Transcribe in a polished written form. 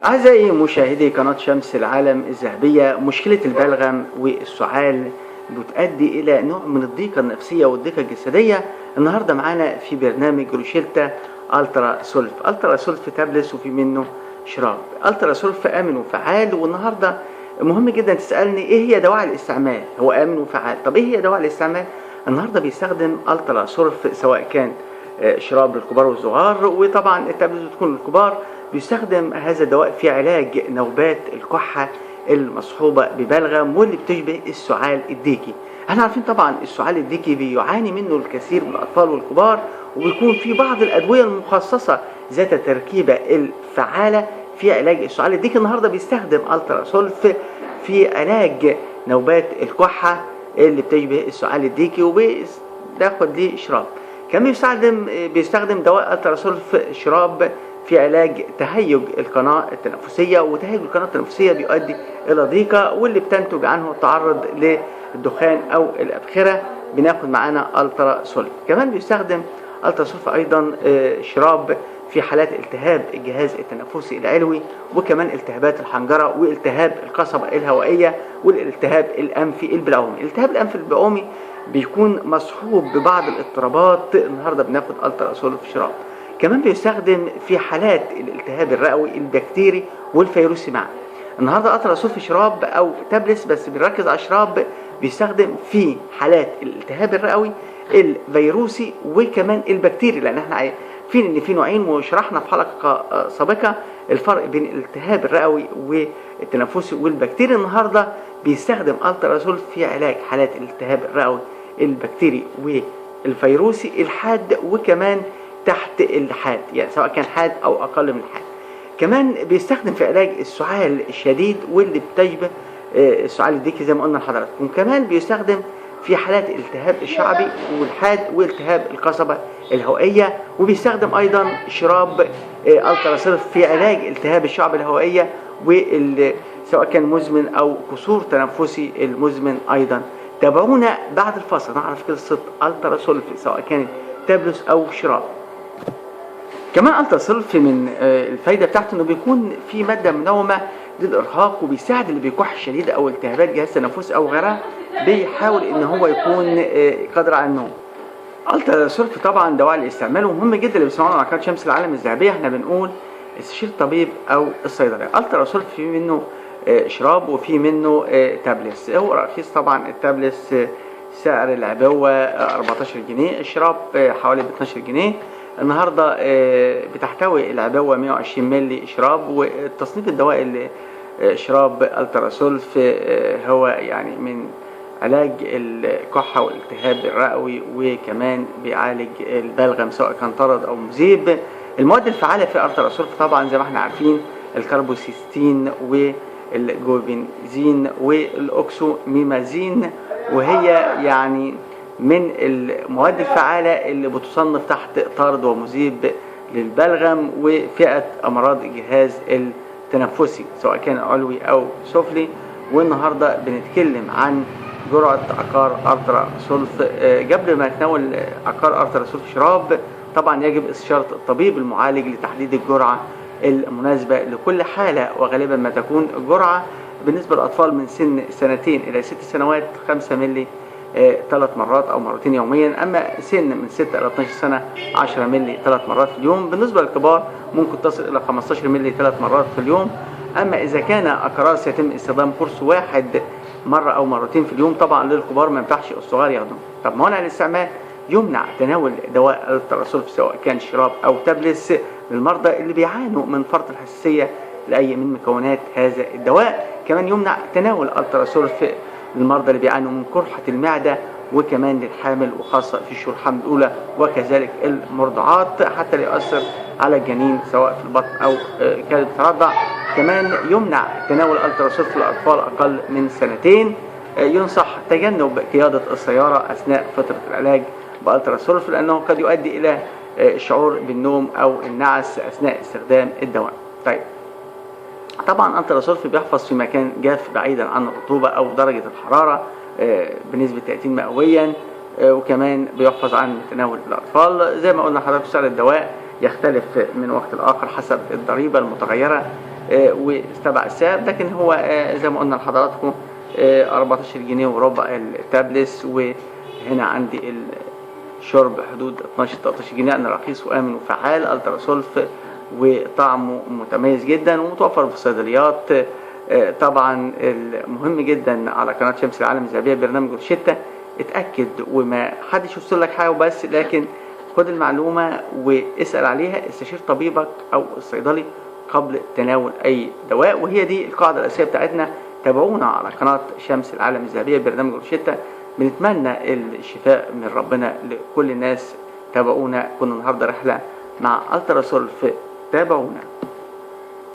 أعزائي مشاهدي قناة شمس العالم الذهبية، مشكلة البلغم والسعال بتؤدي إلى نوع من الضيقة النفسية والضيقة الجسدية. النهاردة معانا في برنامج روشيلتا ألترا سولف. ألترا سولف تابلس وفي منه شراب. ألترا سولف آمن وفعال، والنهاردة مهم جدا تسألني إيه هي دواعي الاستعمال؟ هو آمن وفعال، طب إيه هي دواعي الاستعمال؟ النهاردة بيستخدم ألترا سولف سواء كان شراب للكبار والصغار، وطبعا التابلس بتكون للكبار. بيستخدم هذا الدواء في علاج نوبات الكحة المصحوبة ببلغم واللي بتشبه السعال الديكي. احنا عارفين طبعا السعال الديكي بيعاني منه الكثير من الأطفال والكبار، وبيكون في بعض الأدوية المخصصة ذات التركيبة الفعالة في علاج السعال الديكي. النهارده بيستخدم ألترا سولف في علاج نوبات الكحة اللي بتشبه السعال الديكي، وبياخد ليه شراب. كمان بيستخدم دواء ألترا سولف شراب في علاج تهيج القناة التنفسية، وتهيج القناة التنفسية بيؤدي إلى ضيقة واللي بتنتج عنه التعرض للدخان أو الأبخرة. بناخد معانا ألترا سولف. كمان بيستخدم ألترا سولف أيضا شراب في حالات التهاب الجهاز التنفسي العلوي، وكمان التهابات الحنجرة والتهاب القصبة الهوائية والالتهاب الأنفي البلعومي. الالتهاب الأنفي البلعومي بيكون مصحوب ببعض الاضطرابات. النهارده بناخد ألترا سولف شراب. كمان بيستخدم في حالات الالتهاب الرئوي البكتيري والفيروسي معا. النهارده ألترا سولف شراب او تابلس، بس بنركز على الشراب. بيستخدم في حالات الالتهاب الرئوي الفيروسي وكمان البكتيري، لان احنا عارفين ان في نوعين، وشرحنا في حلقه سابقه الفرق بين الالتهاب الرئوي والتنفسي والبكتيري. النهارده بيستخدم ألترا سولف في علاج حالات الالتهاب الرئوي البكتيري والفيروسي الحاد، وكمان تحت الحاد، يعني سواء كان حاد او اقل من الحاد. كمان بيستخدم في علاج السعال الشديد واللي بتشبه السعال الديكي زي ما قلنا لحضراتكم. كمان بيستخدم في حالات الالتهاب الشعبي والحاد والتهاب القصبة الهوائية. وبيستخدم ايضا شراب ألترا سولف في علاج التهاب الشعب الهوائية سواء كان مزمن او كسور تنفسي المزمن ايضا. تابعونا بعد الفاصل نعرف قصة ألترا سولف سواء كانت تابلس او شراب. كمان ألترا سولف من الفايدة بتاعته انه بيكون في مادة منومة ضد الارهاق، وبيساعد اللي بيكح شديد او التهابات جهاز التنفس او غيرها، بيحاول ان هو يكون قادر على النوم. ألترا سولف طبعا دواء الاستعمال، ومهم جدا اللي بيسمعونا على قناة شمس العالم الذهبية احنا بنقول استشير الطبيب او الصيدلية. ألترا سولف في منه شراب وفي منه تابلس. هو رخيص طبعا التابلس، سعر العبوة 14 جنيه، الشراب حوالي 12 جنيه. النهاردة بتحتوي العبوة 120 ملي شراب. والتصنيف الدوائي اللي شراب ألترا سولف هو يعني من علاج الكحة والالتهاب الرئوي، وكمان بيعالج البلغم سواء كان طرد أو مذيب. المواد الفعالة في ألترا سولف طبعا زي ما احنا عارفين الكربوسيستين والجوفنزين والأكسوميمازين، وهي يعني من المواد الفعالة اللي بتصنف تحت طارد ومذيب للبلغم وفئة أمراض الجهاز التنفسي سواء كان علوي أو سفلي. والنهاردة بنتكلم عن جرعة عقار ألترا سولف. قبل ما نتناول عقار ألترا سولف شراب طبعا يجب استشارة الطبيب المعالج لتحديد الجرعة المناسبة لكل حالة، وغالبا ما تكون الجرعة بالنسبة للأطفال من سن 2 إلى 6 سنوات 5 ملي 3 مرات أو مرتين يوميا. أما سن من 6 إلى 12 سنة 10 ملي 3 مرات في اليوم. بالنسبة للكبار ممكن تصل إلى 15 ملي 3 مرات في اليوم. أما إذا كان أقراص يتم استخدام قرص واحد مرة أو مرتين في اليوم. طبعا للكبار ما ينفعش الصغار ياخدوه. طب موانع الاستعمال: يمنع تناول دواء ألترا سولف سواء كان شراب أو تابلس للمرضى اللي بيعانوا من فرط الحساسية لأي من مكونات هذا الدواء. كمان يمنع تناول ألترا سولف للمرضى اللي بيعانوا من قرحة المعدة، وكمان للحامل وخاصة في شهور الحمل الأولى، وكذلك المرضعات حتى لا يؤثر على الجنين سواء في البطن أو كانت بترضع. كمان يمنع تناول ألترا سولف للأطفال أقل من 2 سنين. ينصح تجنب قيادة السيارة أثناء فترة العلاج بألترا سولف، لأنه قد يؤدي إلى الشعور بالنوم أو النعس أثناء استخدام الدواء. طيب طبعا ألترا سولف بيحفظ في مكان جاف بعيدا عن الرطوبة أو درجة الحرارة بنسبة 30 مئويا. وكمان بيحفظ عن تناول الأطفال. زي ما قلنا حضرتك سعر الدواء يختلف من وقت لآخر حسب الضريبة المتغيرة واستبع السعر، لكن هو زي ما قلنا لحضراتكم 14 جنيه وربع التابلس، وهنا عندي الشرب حدود 12-13 جنيه، يعني رخيص وآمن وفعال، الترا سولف وطعمه متميز جدا ومتوفر في الصيدليات. طبعا المهم جدا على قناة شمس العالم الذهبية برنامج روشتة، اتأكد وما حدش يوصل لك حاجة وبس، لكن خد المعلومة واسأل عليها، استشير طبيبك أو الصيدلي قبل تناول أي دواء، وهي دي القاعدة الأساسية بتاعتنا. تابعونا على قناة شمس العالم الذهبية برنامج روشتة، بنتمنى الشفاء من ربنا لكل الناس. تابعونا، كنا النهارده رحلة مع الترا سولف، تابعونا.